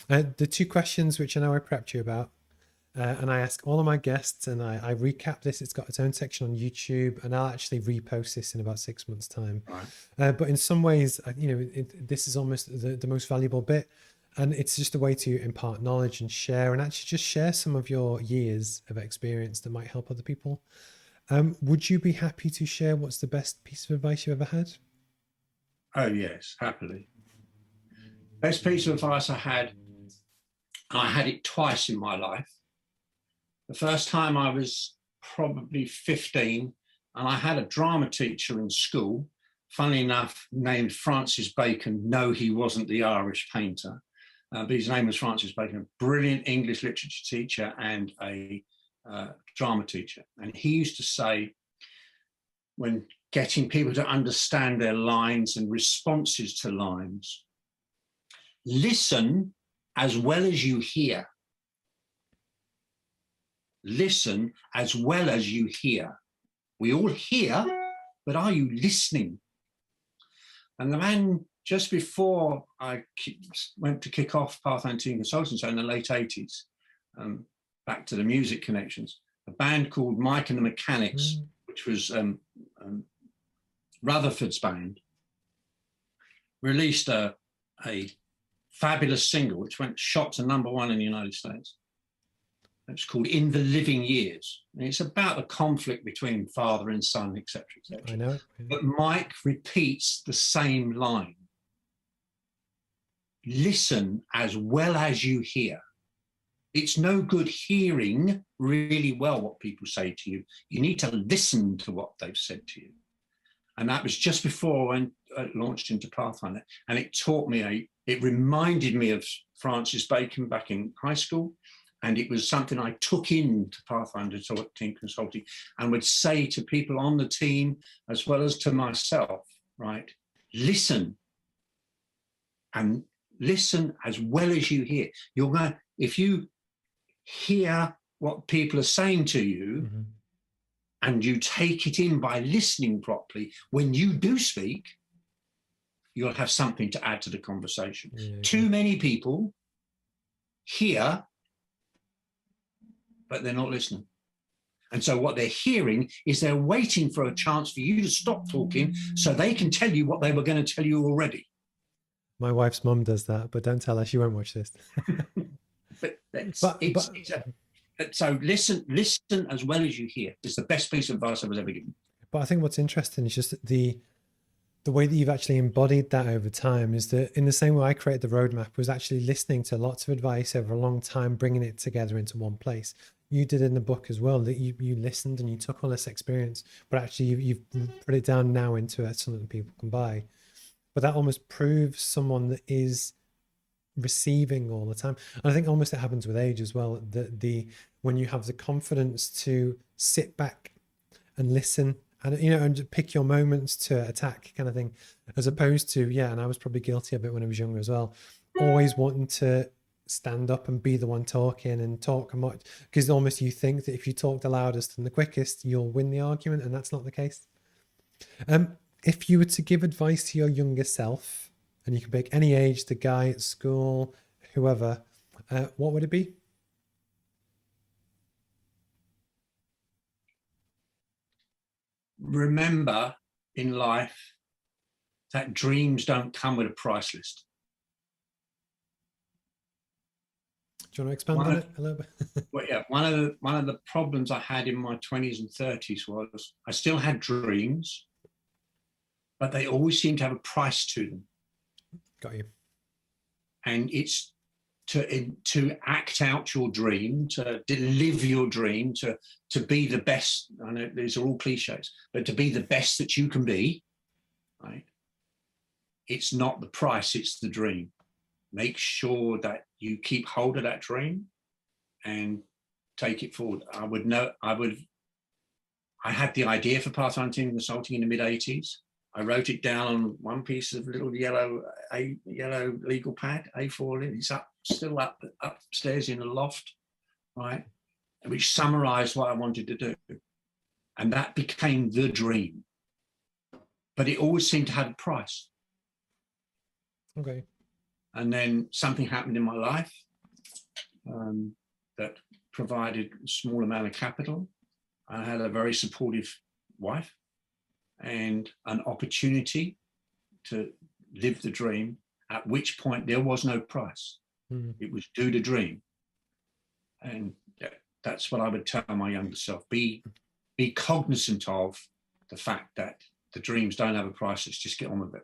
The two questions which I know I prepped you about, and I ask all of my guests, and I recap this. It's got its own section on YouTube, and I'll actually repost this in about 6 months' time. Right. But in some ways, this is almost the most valuable bit, and it's just a way to impart knowledge and share, and actually just share some of your years of experience that might help other people. Would you be happy to share what's the best piece of advice you've ever had? Oh, yes, happily. Best piece of advice I had it twice in my life. The first time I was probably 15, and I had a drama teacher in school, funnily enough, named Francis Bacon. No, he wasn't the Irish painter, but his name was Francis Bacon, a brilliant English literature teacher and a drama teacher. And he used to say, when getting people to understand their lines and responses to lines, listen as well as you hear. Listen as well as you hear. We all hear, but are you listening? And the man, just before I went to kick off Pathfinder Team Consulting, so in the late 80s, back to the music connections, a band called Mike and the Mechanics, which was Rutherford's band, released a fabulous single which shot to #1 in the United States. It's called In the Living Years. And it's about the conflict between father and son, etc., etc. I know. But Mike repeats the same line. Listen as well as you hear. It's no good hearing really well what people say to you. You need to listen to what they've said to you. And that was just before I launched into Pathfinder. And it taught me, it reminded me of Francis Bacon back in high school. And it was something I took into Pathfinder Team Consulting and would say to people on the team, as well as to myself, right? Listen. And listen as well as you hear. You're going, if you hear what people are saying to you, and you take it in by listening properly, when you do speak, you'll have something to add to the conversation. Yeah, Too many people hear, but they're not listening. And so what they're hearing is they're waiting for a chance for you to stop talking so they can tell you what they were going to tell you already. My wife's mum does that, but don't tell her, she won't watch this. So listen as well as you hear. It's the best piece of advice I was ever given. But I think what's interesting is just the way that you've actually embodied that over time is that in the same way I created the roadmap was actually listening to lots of advice over a long time, bringing it together into one place. You did in the book as well, that you listened and you took all this experience, but actually you've put it down now into something that people can buy. But that almost proves someone that is receiving all the time. And I think almost it happens with age as well, that when you have the confidence to sit back and listen and and pick your moments to attack kind of thing, as opposed to and I was probably guilty of it when I was younger as well, always wanting to stand up and be the one talking and talk much, because almost you think that if you talk the loudest and the quickest you'll win the argument, and that's not the case. If you were to give advice to your younger self, and you can pick any age, the guy at school, whoever, what would it be? Remember in life that dreams don't come with a price list. Do you want to expand on it a little bit? Well, yeah, one of the problems I had in my 20s and 30s was I still had dreams, but they always seemed to have a price to them. Got you. And it's to act out your dream, to live your dream, to be the best. I know these are all cliches, but to be the best that you can be, right? It's not the price, it's the dream. Make sure that you keep hold of that dream and take it forward. I had the idea for Pathfinder Team Consulting in the mid-80s. I wrote it down on one piece of little yellow legal pad, A4. It's still up upstairs in the loft, right? Which summarized what I wanted to do. And that became the dream. But it always seemed to have a price. Okay. And then something happened in my life that provided a small amount of capital. I had a very supportive wife and an opportunity to live the dream, at which point there was no price. It was do the dream. And that's what I would tell my younger self. Be cognizant of the fact that the dreams don't have a price. Let's just get on with it.